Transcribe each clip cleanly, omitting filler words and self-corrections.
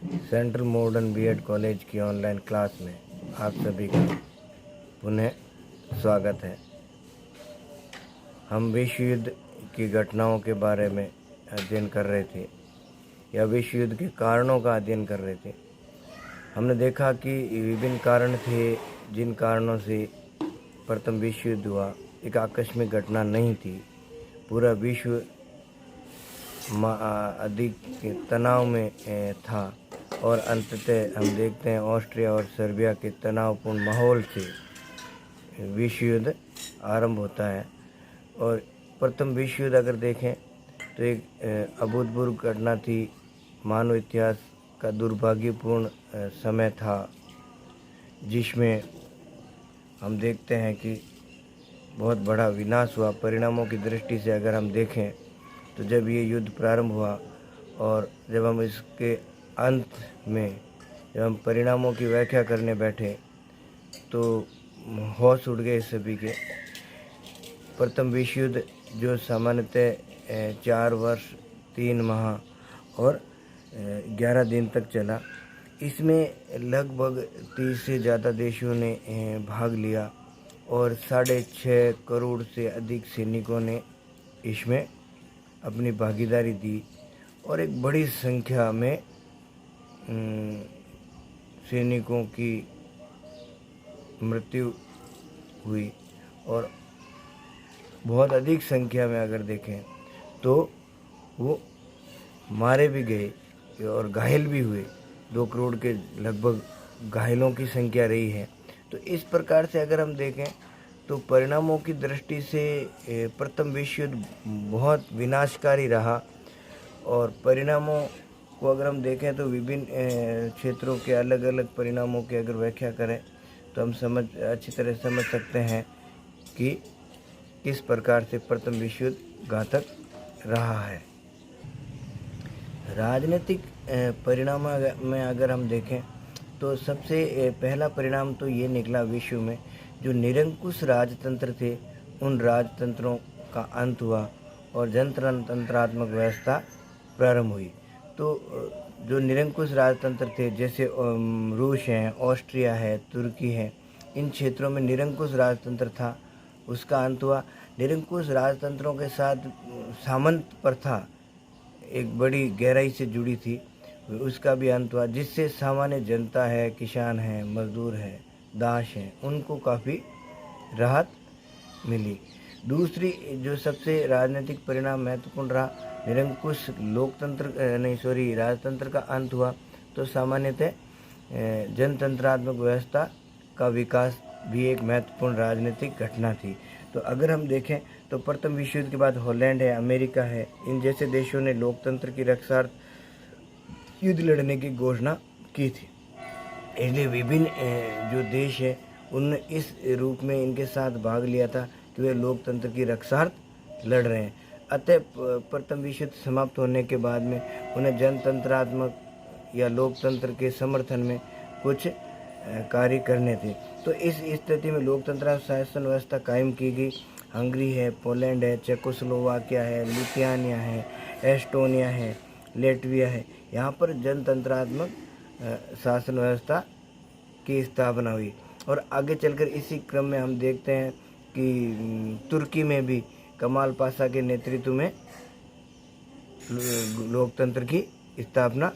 Central modern BEd college की online class में आप सभी का पुनः स्वागत है। हम विश्व युद्ध की घटनाओं के बारे में अध्ययन कर रहे थे या विश्व युद्ध के कारणों का अध्ययन कर रहे थे। हमने देखा कि विभिन्न कारण थे जिन कारणों से प्रथम विश्व युद्ध हुआ। एक आकस्मिक घटना नहीं थी, पूरा विश्व अधिक तनाव में था और अंततः हम देखते हैं ऑस्ट्रिया और सर्बिया के तनावपूर्ण माहौल से विश्व युद्ध आरंभ होता है। और प्रथम विश्व युद्ध अगर देखें तो एक अभूतपूर्व घटना थी। मानव इतिहास का दुर्भाग्यपूर्ण समय था जिसमें हम देखते हैं कि बहुत बड़ा विनाश हुआ। परिणामों की दृष्टि से अगर हम देखें तो जब ये युद्ध प्रारंभ हुआ और जब हम इसके अंत में जब हम परिणामों की व्याख्या करने बैठे तो होश उड़ गए सभी के। प्रथम विश्व युद्ध जो सामान्यतः 4 वर्ष 3 माह और 11 दिन तक चला, इसमें लगभग 30 से ज़्यादा देशों ने भाग लिया और 6.5 करोड़ से अधिक सैनिकों ने इसमें अपनी भागीदारी दी और एक बड़ी संख्या में सैनिकों की मृत्यु हुई और बहुत अधिक संख्या में अगर देखें तो वो मारे भी गए और घायल भी हुए। 2 करोड़ के लगभग घायलों की संख्या रही है। तो इस प्रकार से अगर हम देखें तो परिणामों की दृष्टि से प्रथम विश्व युद्ध बहुत विनाशकारी रहा। और परिणामों को अगर हम देखें तो विभिन्न क्षेत्रों के अलग अलग परिणामों की अगर व्याख्या करें तो हम अच्छी तरह समझ सकते हैं कि किस प्रकार से प्रथम विश्व युद्ध घातक रहा है। राजनीतिक परिणाम में अगर हम देखें तो सबसे पहला परिणाम तो ये निकला विश्व में जो निरंकुश राजतंत्र थे उन राजतंत्रों का अंत हुआ और जनतंत्रात्मक व्यवस्था प्रारंभ हुई। तो जो निरंकुश राजतंत्र थे जैसे रूस है, ऑस्ट्रिया है, तुर्की है, इन क्षेत्रों में निरंकुश राजतंत्र था, उसका अंत हुआ। निरंकुश राजतंत्रों के साथ सामंत प्रथा एक बड़ी गहराई से जुड़ी थी, उसका भी अंत हुआ, जिससे सामान्य जनता है, किसान है, मजदूर है, दास हैं, उनको काफ़ी राहत मिली। दूसरी जो सबसे राजनीतिक परिणाम महत्वपूर्ण रहा, निरंकुश राजतंत्र का अंत हुआ तो सामान्यतः जनतंत्रात्मक व्यवस्था का विकास भी एक महत्वपूर्ण राजनीतिक घटना थी। तो अगर हम देखें तो प्रथम विश्व युद्ध के बाद हॉलैंड है, अमेरिका है, इन जैसे देशों ने लोकतंत्र की रक्षार्थ युद्ध लड़ने की घोषणा की थी। इसलिए विभिन्न जो देश है उनने इस रूप में इनके साथ भाग लिया था कि वे लोकतंत्र की रक्षार्थ लड़ रहे हैं। अतः प्रथम विश्व युद्ध समाप्त होने के बाद में उन्हें जनतंत्रात्मक या लोकतंत्र के समर्थन में कुछ कार्य करने थे। तो इस स्थिति में लोकतंत्र शासन व्यवस्था कायम की गई। हंगरी है, पोलैंड है, चेकोस्लोवाकिया है, लिथुआनिया है, एस्टोनिया है, लेटविया है, यहाँ पर जनतंत्रात्मक शासन व्यवस्था की स्थापना हुई। और आगे चलकर इसी क्रम में हम देखते हैं कि तुर्की में भी कमाल पाशा के नेतृत्व में लोकतंत्र की स्थापना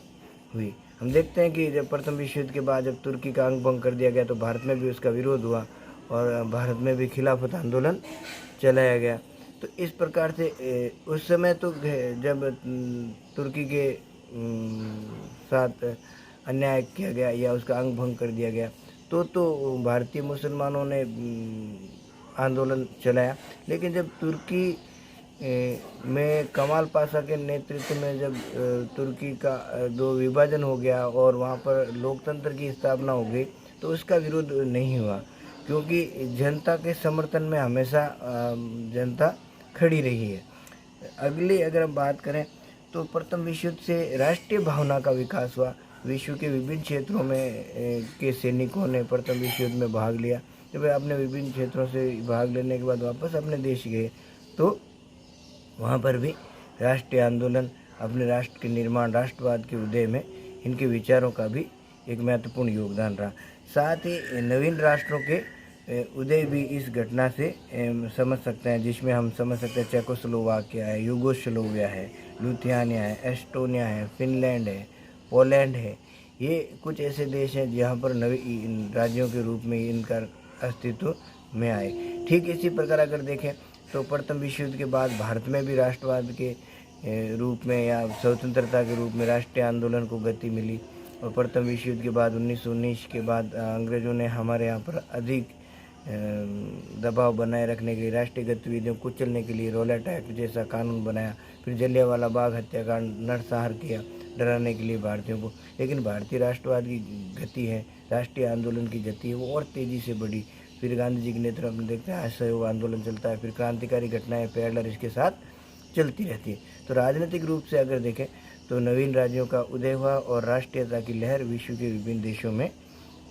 हुई। हम देखते हैं कि जब प्रथम विश्व युद्ध के बाद जब तुर्की का अंग भंग कर दिया गया तो भारत में भी उसका विरोध हुआ और भारत में भी खिलाफत आंदोलन चलाया गया। तो इस प्रकार से उस समय तो जब तुर्की के साथ अन्याय किया गया या उसका अंग भंग कर दिया गया तो भारतीय मुसलमानों ने आंदोलन चलाया। लेकिन जब तुर्की में कमाल पाशा के नेतृत्व में जब तुर्की का 2 विभाजन हो गया और वहाँ पर लोकतंत्र की स्थापना हो गई तो उसका विरोध नहीं हुआ, क्योंकि जनता के समर्थन में हमेशा जनता खड़ी रही है। अगली अगर हम बात करें तो प्रथम विश्व युद्ध से राष्ट्रीय भावना का विकास हुआ। विश्व के विभिन्न क्षेत्रों में के सैनिकों ने प्रथम विश्व युद्ध में भाग लिया। जब वे अपने विभिन्न क्षेत्रों से भाग लेने के बाद वापस अपने देश गए तो वहाँ पर भी राष्ट्रीय आंदोलन, अपने राष्ट्र के निर्माण, राष्ट्रवाद के उदय में इनके विचारों का भी एक महत्वपूर्ण योगदान रहा। साथ ही नवीन राष्ट्रों के उदय भी इस घटना से समझ सकते हैं, जिसमें हम समझ सकते हैं चेकोस्लोवाकिया है, यूगोस्लोविया है, लिथुआनिया है, एस्टोनिया है, फिनलैंड है, पोलैंड है। ये कुछ ऐसे देश हैं जहाँ पर नवीन राज्यों के रूप में इनका अस्तित्व में आए। ठीक इसी प्रकार अगर देखें तो प्रथम विश्व युद्ध के बाद भारत में भी राष्ट्रवाद के रूप में या स्वतंत्रता के रूप में राष्ट्रीय आंदोलन को गति मिली। और प्रथम विश्व युद्ध के बाद 1919 के बाद अंग्रेज़ों ने हमारे यहाँ पर अधिक दबाव बनाए रखने के लिए, राष्ट्रीय गतिविधियों को कुचलने के लिए रौलट एक्ट जैसा कानून बनाया। फिर जलियांवाला बाग हत्याकांड, नरसंहार किया डराने के लिए भारतीयों को। लेकिन भारतीय राष्ट्रवाद की गति है, राष्ट्रीय आंदोलन की गति है, वो और तेज़ी से बढ़ी। फिर गांधी जी के नेतृत्व में देखते हैं असहयोग आंदोलन चलता है, फिर क्रांतिकारी घटनाएं पैरेलल इसके साथ चलती रहती है। तो राजनीतिक रूप से अगर देखें तो नवीन राज्यों का उदय हुआ और राष्ट्रीयता की लहर विश्व के विभिन्न देशों में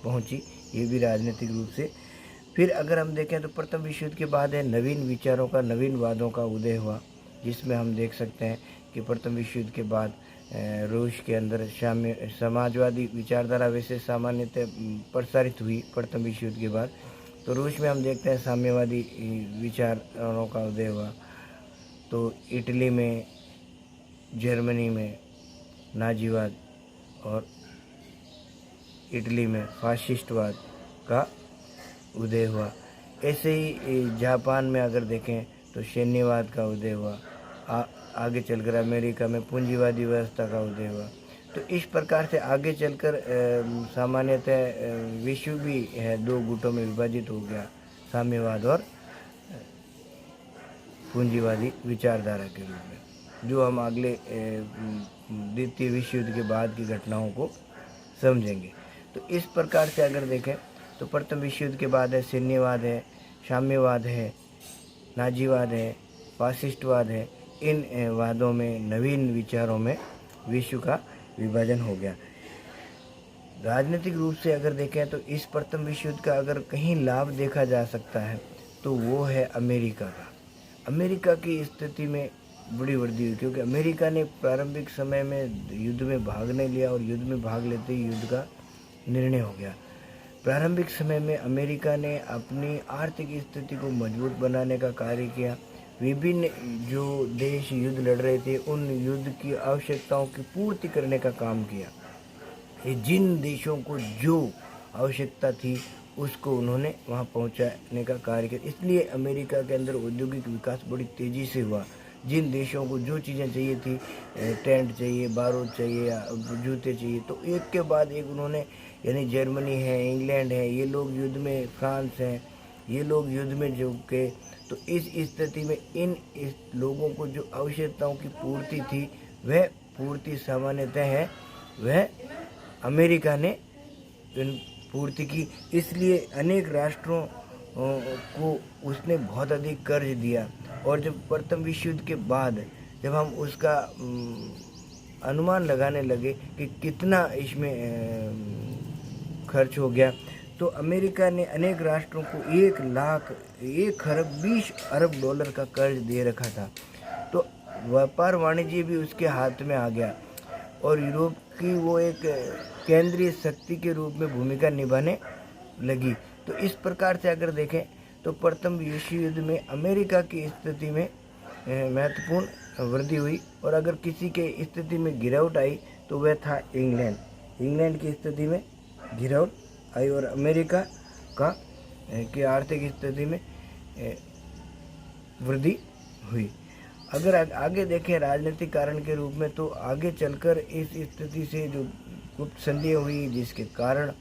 पहुंची, ये भी राजनीतिक रूप से। फिर अगर हम देखें तो प्रथम विश्व युद्ध के बाद है नवीन विचारों का, नवीन वादों का उदय हुआ, जिसमें हम देख सकते हैं कि प्रथम विश्व युद्ध के बाद रूस के अंदर समाजवादी विचारधारा वैसे सामान्यतः प्रसारित हुई प्रथम विश्व युद्ध के बाद। तो रूस में हम देखते हैं साम्यवादी विचारों का उदय हुआ। तो इटली में, जर्मनी में नाजीवाद और इटली में फाशिस्टवाद का उदय हुआ। ऐसे ही जापान में अगर देखें तो सैन्यवाद का उदय हुआ। आगे चलकर अमेरिका में पूंजीवादी व्यवस्था का उदय हुआ। तो इस प्रकार से आगे चलकर सामान्यतः विश्व भी है दो गुटों में विभाजित हो गया, साम्यवाद और पूंजीवादी विचारधारा के रूप में, जो हम अगले द्वितीय विश्व युद्ध के बाद की घटनाओं को समझेंगे। तो इस प्रकार से अगर देखें तो प्रथम विश्व युद्ध के बाद है सैन्यवाद है, साम्यवाद है, नाजीवाद है, फाशिस्टवाद है। इन वादों में, नवीन विचारों में विश्व का विभाजन हो गया। राजनीतिक रूप से अगर देखें तो इस प्रथम विश्व युद्ध का अगर कहीं लाभ देखा जा सकता है तो वो है अमेरिका का। अमेरिका की स्थिति में बड़ी वृद्धि हुई, क्योंकि अमेरिका ने प्रारंभिक समय में युद्ध में भाग नहीं लिया और युद्ध में भाग लेते ही युद्ध का निर्णय हो गया। प्रारंभिक समय में अमेरिका ने अपनी आर्थिक स्थिति को मजबूत बनाने का कार्य किया। विभिन्न जो देश युद्ध लड़ रहे थे उन युद्ध की आवश्यकताओं की पूर्ति करने का काम किया। ये जिन देशों को जो आवश्यकता थी उसको उन्होंने वहाँ पहुँचाने का कार्य किया। इसलिए अमेरिका के अंदर औद्योगिक विकास बड़ी तेज़ी से हुआ। जिन देशों को जो चीज़ें चाहिए थी, टेंट चाहिए, बारूद चाहिए, जूते चाहिए, तो एक के बाद एक उन्होंने, यानी जर्मनी है, इंग्लैंड है, ये लोग युद्ध में, फ्रांस हैं, ये लोग युद्ध में जो के। तो इस स्थिति में इस लोगों को जो आवश्यकताओं की पूर्ति थी वह पूर्ति सामान्यतः है वह अमेरिका ने पूर्ति की। इसलिए अनेक राष्ट्रों को उसने बहुत अधिक कर्ज दिया। और जब प्रथम विश्व युद्ध के बाद जब हम उसका अनुमान लगाने लगे कि कितना इसमें खर्च हो गया, तो अमेरिका ने अनेक राष्ट्रों को 1,20 अरब का कर्ज दे रखा था। तो व्यापार वाणिज्य भी उसके हाथ में आ गया और यूरोप की वो एक केंद्रीय शक्ति के रूप में भूमिका निभाने लगी। तो इस प्रकार से अगर देखें तो प्रथम विश्व युद्ध में अमेरिका की स्थिति में महत्वपूर्ण वृद्धि हुई। और अगर किसी के स्थिति में गिरावट आई तो वह था इंग्लैंड की स्थिति में गिरावट आई और अमेरिका की आर्थिक स्थिति में वृद्धि हुई। अगर आगे देखें राजनीतिक कारण के रूप में, तो आगे चलकर इस स्थिति से जो गुप्त संधि हुई जिसके कारण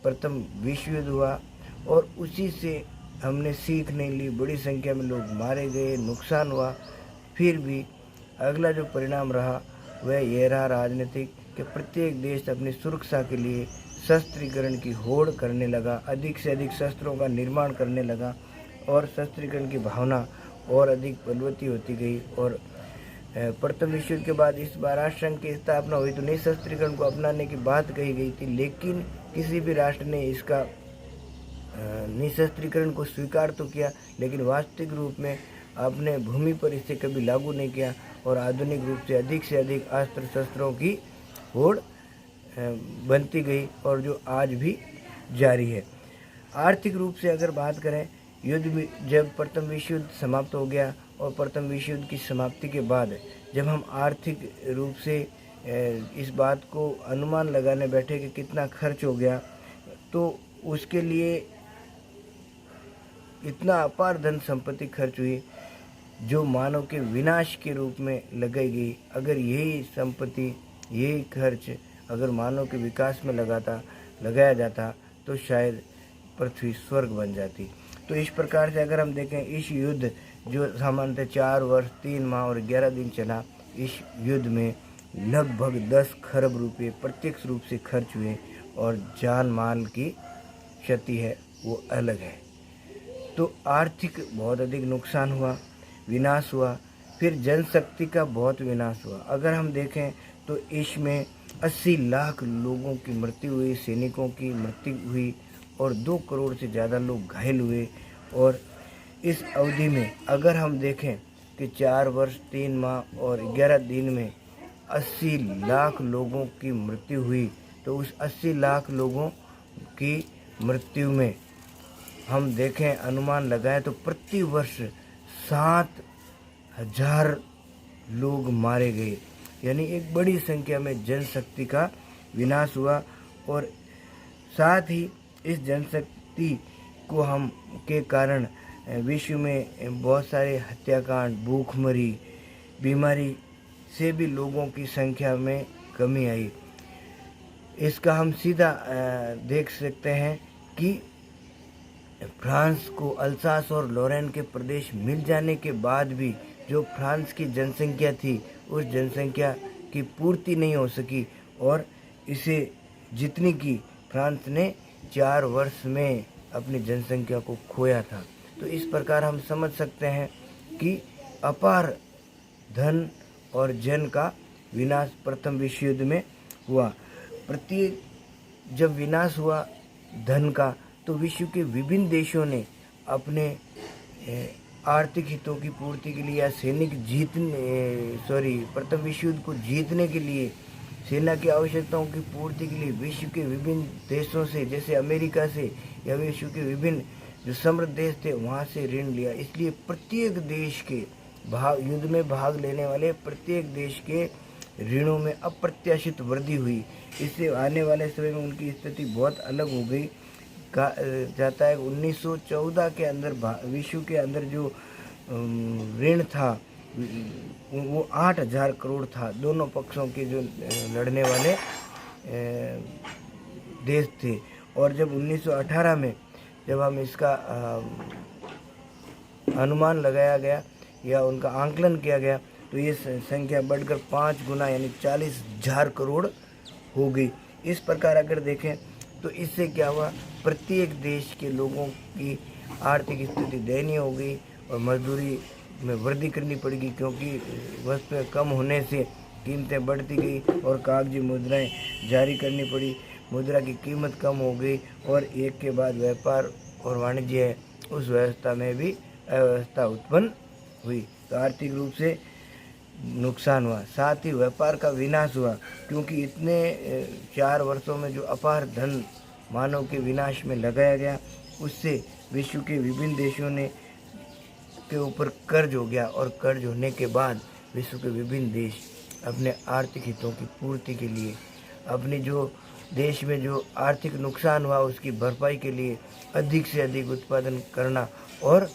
प्रथम विश्व युद्ध हुआ और उसी से हमने सीख नहीं ली, बड़ी संख्या में लोग मारे गए, नुकसान हुआ। फिर भी अगला जो परिणाम रहा वह यह रहा राजनीतिक कि प्रत्येक देश अपनी सुरक्षा के लिए शस्त्रीकरण की होड़ करने लगा, अधिक से अधिक शस्त्रों का निर्माण करने लगा और शस्त्रीकरण की भावना और अधिक बलवती होती गई। और प्रथम विश्व युद्ध के बाद इस बार राष्ट्र संघ की स्थापना हुई तो निशस्त्रीकरण को अपनाने की बात कही गई थी, लेकिन किसी भी राष्ट्र ने इसका निशस्त्रीकरण को स्वीकार तो किया, लेकिन वास्तविक रूप में अपने भूमि पर इसे कभी लागू नहीं किया और आधुनिक रूप से अधिक अस्त्र शस्त्रों की होड़ बनती गई और जो आज भी जारी है। आर्थिक रूप से अगर बात करें, युद्ध में जब प्रथम विश्व युद्ध समाप्त हो गया और प्रथम विश्व युद्ध की समाप्ति के बाद जब हम आर्थिक रूप से इस बात को अनुमान लगाने बैठे कि कितना खर्च हो गया, तो उसके लिए इतना अपार धन संपत्ति खर्च हुई जो मानव के विनाश के रूप में लगाई गई। अगर यही संपत्ति, यही खर्च अगर मानव के विकास में लगाया जाता तो शायद पृथ्वी स्वर्ग बन जाती। तो इस प्रकार से अगर हम देखें, इस युद्ध जो सामान्यतः 4 वर्ष 3 माह और 11 दिन चला, इस युद्ध में लगभग 10 खरब रुपये प्रत्यक्ष रूप से खर्च हुए और जान माल की क्षति है वो अलग है। तो आर्थिक बहुत अधिक नुकसान हुआ, विनाश हुआ। फिर जनशक्ति का बहुत विनाश हुआ। अगर हम देखें तो इसमें 80 लाख लोगों की मृत्यु हुई, सैनिकों की मृत्यु हुई और 2 करोड़ से ज़्यादा लोग घायल हुए। और इस अवधि में अगर हम देखें कि 4 वर्ष 3 माह और 11 दिन में 80 लाख लोगों की मृत्यु हुई, तो उस 80 लाख लोगों की मृत्यु में हम देखें, अनुमान लगाएं तो प्रति वर्ष 7,000 लोग मारे गए। यानी एक बड़ी संख्या में जनशक्ति का विनाश हुआ। और साथ ही इस जनशक्ति को हम के कारण विश्व में बहुत सारे हत्याकांड, भूखमरी, बीमारी से भी लोगों की संख्या में कमी आई। इसका हम सीधा देख सकते हैं कि फ्रांस को अल्सास और लॉरेन के प्रदेश मिल जाने के बाद भी जो फ्रांस की जनसंख्या थी, उस जनसंख्या की पूर्ति नहीं हो सकी और इसे जितनी की फ्रांस ने 4 वर्ष में अपनी जनसंख्या को खोया था। तो इस प्रकार हम समझ सकते हैं कि अपार धन और जन का विनाश प्रथम विश्व युद्ध में हुआ। प्रत्येक जब विनाश हुआ धन का, तो विश्व के विभिन्न देशों ने अपने आर्थिक हितों की पूर्ति के लिए या प्रथम विश्व युद्ध को जीतने के लिए, सेना की आवश्यकताओं की पूर्ति के लिए विश्व के विभिन्न देशों से, जैसे अमेरिका से या विश्व के विभिन्न जो समृद्ध देश थे वहाँ से ऋण लिया। इसलिए प्रत्येक देश के युद्ध में भाग लेने वाले प्रत्येक देश के ऋणों में अप्रत्याशित वृद्धि हुई। इससे आने वाले समय में उनकी स्थिति बहुत अलग हो गई। कहा जाता है 1914 के अंदर विश्व के अंदर जो ऋण था वो 8,000 करोड़ था। दोनों पक्षों के जो लड़ने वाले देश थे। और जब 1918 में जब हम इसका अनुमान लगाया गया या उनका आंकलन किया गया, तो ये संख्या बढ़कर 5 गुना यानी 40,000 करोड़ हो गई। इस प्रकार अगर देखें तो इससे क्या हुआ, प्रत्येक देश के लोगों की आर्थिक स्थिति दयनीय हो गई और मजदूरी में वृद्धि करनी पड़ेगी, क्योंकि वस्तुएं कम होने से कीमतें बढ़ती गई और कागजी मुद्राएं जारी करनी पड़ी। मुद्रा की कीमत कम हो गई और एक के बाद व्यापार और वाणिज्य है, उस व्यवस्था में भी अव्यवस्था उत्पन्न हुई। तो आर्थिक रूप से नुकसान हुआ, साथ ही व्यापार का विनाश हुआ, क्योंकि इतने 4 वर्षों में जो अपार धन मानव के विनाश में लगाया गया, उससे विश्व के विभिन्न देशों ने के ऊपर कर्ज हो गया। और कर्ज होने के बाद विश्व के विभिन्न देश अपने आर्थिक हितों की पूर्ति के लिए, अपनी जो देश में जो आर्थिक नुकसान हुआ उसकी भरपाई के लिए अधिक से अधिक उत्पादन करना और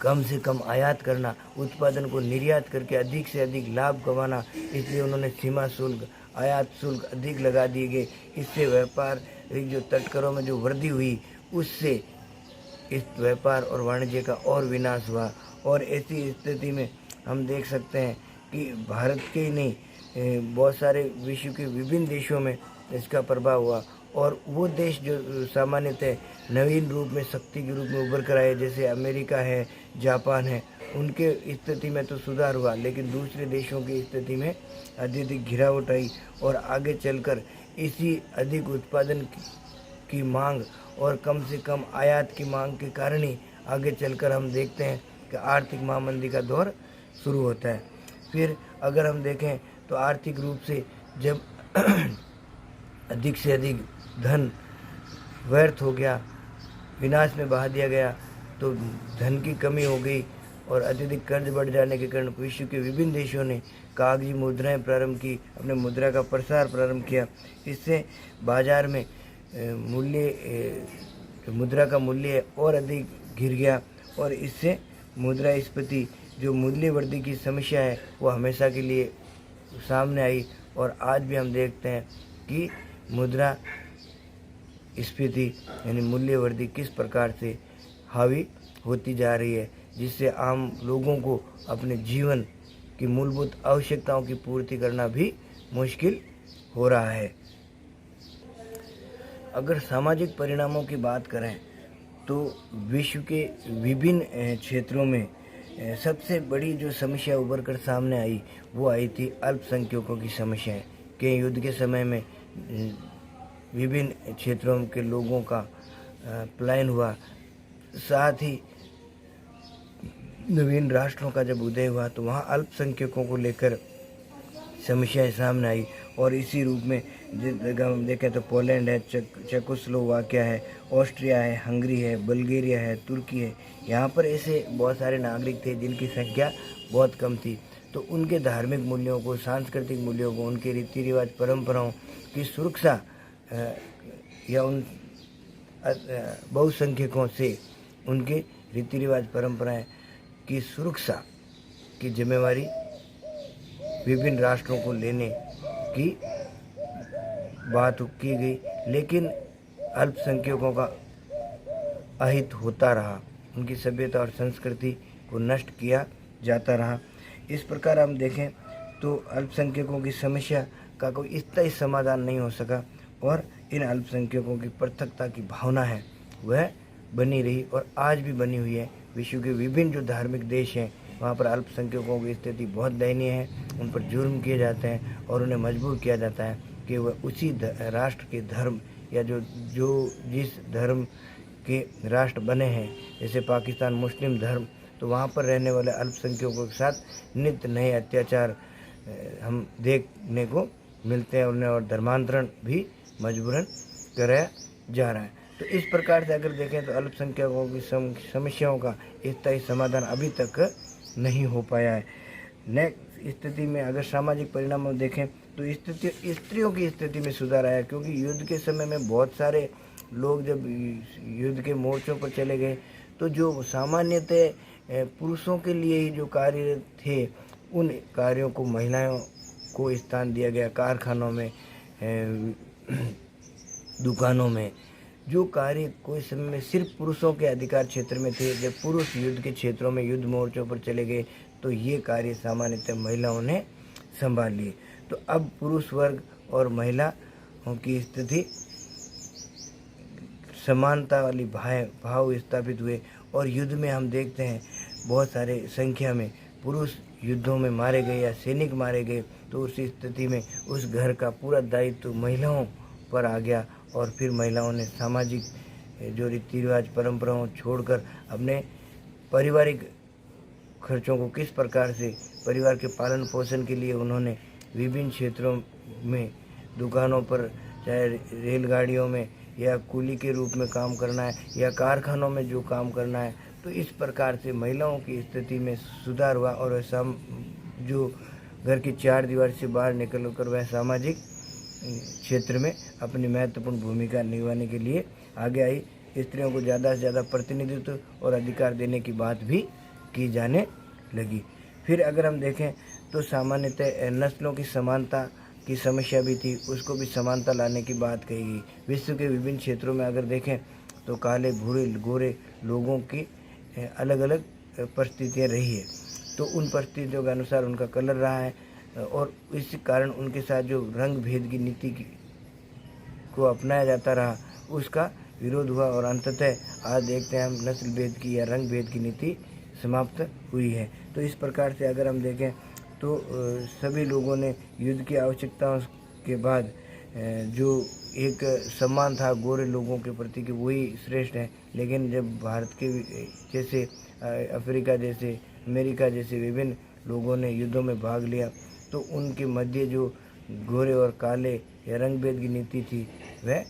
कम से कम आयात करना, उत्पादन को निर्यात करके अधिक से अधिक लाभ कमाना। इसलिए उन्होंने सीमा शुल्क, आयात शुल्क अधिक लगा दिए गए। इससे व्यापार जो तटकरों में जो वृद्धि हुई, उससे इस व्यापार और वाणिज्य का और विनाश हुआ। और ऐसी स्थिति में हम देख सकते हैं कि भारत के ही नहीं, बहुत सारे विश्व के विभिन्न देशों में इसका प्रभाव हुआ। और वो देश जो सामान्यतः नवीन रूप में शक्ति के रूप में उभर कर आए, जैसे अमेरिका है, जापान है, उनके स्थिति में तो सुधार हुआ, लेकिन दूसरे देशों की स्थिति में अत्यधिक गिरावट आई। और आगे चलकर इसी अधिक उत्पादन की मांग और कम से कम आयात की मांग के कारण ही आगे चलकर हम देखते हैं कि आर्थिक महामंदी का दौर शुरू होता है। फिर अगर हम देखें तो आर्थिक रूप से जब अधिक से अधिक धन व्यर्थ हो गया, विनाश में बहा दिया गया, तो धन की कमी हो गई और अत्यधिक कर्ज बढ़ जाने के कारण विश्व के विभिन्न देशों ने कागजी मुद्राएं प्रारंभ की, अपने मुद्रा का प्रसार प्रारंभ किया। इससे बाजार में जो मुद्रा का मूल्य और अधिक गिर गया और इससे मुद्रास्फीति जो मूल्य वृद्धि की समस्या है वो हमेशा के लिए सामने आई। और आज भी हम देखते हैं कि मुद्रा स्फीति यानी मूल्य वृद्धि किस प्रकार से हावी होती जा रही है, जिससे आम लोगों को अपने जीवन की मूलभूत आवश्यकताओं की पूर्ति करना भी मुश्किल हो रहा है। अगर सामाजिक परिणामों की बात करें तो विश्व के विभिन्न क्षेत्रों में सबसे बड़ी जो समस्या उभर कर सामने आई वो आई थी अल्पसंख्यकों की समस्याएं कि युद्ध के समय में विभिन्न क्षेत्रों के लोगों का पलायन हुआ। साथ ही नवीन राष्ट्रों का जब उदय हुआ तो वहाँ अल्पसंख्यकों को लेकर समस्याएं सामने आई और इसी रूप में जिस जगह हम देखें तो पोलैंड है, चेकोस्लोवाकिया है, ऑस्ट्रिया है, हंगरी है, बल्गेरिया है, तुर्की है। यहाँ पर ऐसे बहुत सारे नागरिक थे जिनकी संख्या बहुत कम थी, तो उनके धार्मिक मूल्यों को, सांस्कृतिक मूल्यों को, उनके रीति रिवाज परंपराओं की सुरक्षा या उन बहुसंख्यकों से उनके रीति रिवाज परंपराएं की सुरक्षा की जिम्मेवारी विभिन्न राष्ट्रों को लेने की बात की गई, लेकिन अल्पसंख्यकों का अहित होता रहा, उनकी सभ्यता और संस्कृति को नष्ट किया जाता रहा। इस प्रकार हम देखें तो अल्पसंख्यकों की समस्या का कोई स्थायी समाधान नहीं हो सका और इन अल्पसंख्यकों की पृथकता की भावना है वह बनी रही और आज भी बनी हुई है। विश्व के विभिन्न जो धार्मिक देश हैं वहाँ पर अल्पसंख्यकों की स्थिति बहुत दयनीय है, उन पर जुर्म किए जाते हैं और उन्हें मजबूर किया जाता है कि वह उसी राष्ट्र के धर्म या जो जिस धर्म के राष्ट्र बने हैं, जैसे पाकिस्तान मुस्लिम धर्म, तो वहाँ पर रहने वाले अल्पसंख्यकों के साथ नित्य नए अत्याचार हम देखने को मिलते हैं, उन्हें और धर्मांतरण भी मजबूरन कराया जा रहा है। तो इस प्रकार से अगर देखें तो अल्पसंख्यकों की समस्याओं का स्थायी समाधान अभी तक नहीं हो पाया है। नेक्स्ट स्थिति में अगर सामाजिक परिणाम देखें तो स्त्रियों की स्थिति में सुधार आया, क्योंकि युद्ध के समय में बहुत सारे लोग जब युद्ध के मोर्चों पर चले गए तो जो सामान्यतः पुरुषों के लिए ही जो कार्य थे उन कार्यों को महिलाओं को स्थान दिया गया। कारखानों में, दुकानों में जो कार्य कोई समय में सिर्फ पुरुषों के अधिकार क्षेत्र में थे, जब पुरुष युद्ध के क्षेत्रों में युद्ध मोर्चों पर चले गए तो ये कार्य सामान्यतः महिलाओं ने संभाल लिए। तो अब पुरुष वर्ग और महिलाओं की स्थिति समानता वाली भाव स्थापित हुए और युद्ध में हम देखते हैं बहुत सारे संख्या में पुरुष युद्धों में मारे गए या सैनिक मारे गए, तो उस स्थिति में उस घर का पूरा दायित्व महिलाओं पर आ गया और फिर महिलाओं ने सामाजिक जो रीति रिवाज परंपराओं छोड़कर अपने पारिवारिक खर्चों को किस प्रकार से परिवार के पालन पोषण के लिए उन्होंने विभिन्न क्षेत्रों में, दुकानों पर, चाहे रेलगाड़ियों में या कुली के रूप में काम करना है या कारखानों में जो काम करना है, तो इस प्रकार से महिलाओं की स्थिति में सुधार हुआ और वह जो घर की चार दीवार से बाहर निकल कर वह सामाजिक क्षेत्र में अपनी महत्वपूर्ण भूमिका निभाने के लिए आगे आई। स्त्रियों को ज़्यादा से ज़्यादा प्रतिनिधित्व और अधिकार देने की बात भी की जाने लगी। फिर अगर हम देखें तो सामान्यतः नस्लों की समानता की समस्या भी थी, उसको भी समानता लाने की बात कही गई। विश्व के विभिन्न क्षेत्रों में अगर देखें तो काले, भूरे, गोरे लोगों की अलग अलग परिस्थितियाँ रही है, तो उन परिस्थितियों के अनुसार उनका कलर रहा है और इस कारण उनके साथ जो रंग भेद की नीति को अपनाया जाता रहा उसका विरोध हुआ और अंततः आज देखते हैं हम नस्ल भेद की या रंग भेद की नीति समाप्त हुई है। तो इस प्रकार से अगर हम देखें तो सभी लोगों ने युद्ध की आवश्यकताओं के बाद जो एक सम्मान था गोरे लोगों के प्रति कि वही श्रेष्ठ है, लेकिन जब भारत के जैसे अफ्रीका जैसे, अमेरिका जैसे विभिन्न लोगों ने युद्धों में भाग लिया तो उनके मध्य जो गोरे और काले या रंग भेद की नीति थी वह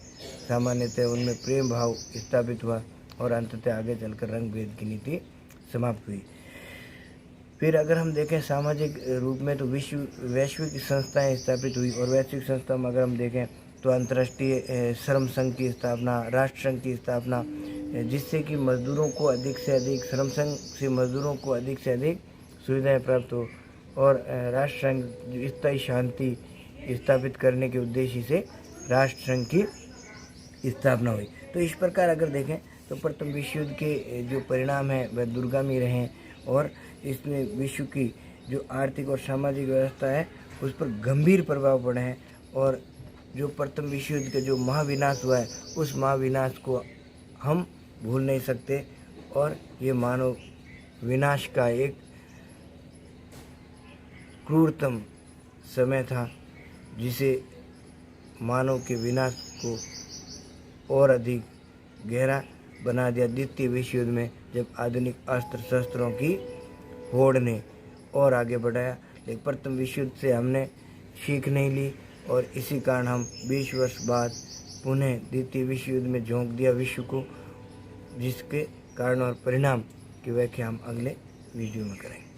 सामान्यतः उनमें प्रेम भाव स्थापित हुआ और अंततः आगे चलकर रंग भेद की नीति समाप्त हुई। फिर अगर हम देखें सामाजिक रूप में तो वैश्विक संस्थाएं स्थापित हुई और वैश्विक संस्था में अगर हम देखें तो अंतर्राष्ट्रीय श्रम संघ की स्थापना, राष्ट्र संघ की स्थापना, जिससे कि मजदूरों को अधिक से अधिक श्रम संघ से मजदूरों को अधिक से अधिक सुविधाएं प्राप्त हो और राष्ट्र संघ स्थायी शांति स्थापित करने के उद्देश्य से राष्ट्र संघ की स्थापना हुई। तो इस प्रकार अगर देखें तो प्रथम विश्व युद्ध के जो परिणाम हैं वह दूरगामी रहे और इसमें विश्व की जो आर्थिक और सामाजिक व्यवस्था है उस पर गंभीर प्रभाव पड़े हैं और जो प्रथम विश्व युद्ध का जो महाविनाश हुआ है उस महाविनाश को हम भूल नहीं सकते और ये मानव विनाश का एक क्रूरतम समय था जिसे मानव के विनाश को और अधिक गहरा बना दिया द्वितीय विश्व युद्ध में, जब आधुनिक अस्त्र शस्त्रों की होड़ ने और आगे बढ़ाया। लेकिन प्रथम विश्व युद्ध से हमने सीख नहीं ली और इसी कारण हम 20 वर्ष बाद पुनः द्वितीय विश्व युद्ध में झोंक दिया विश्व को, जिसके कारण और परिणाम की व्याख्या हम अगले वीडियो में करेंगे।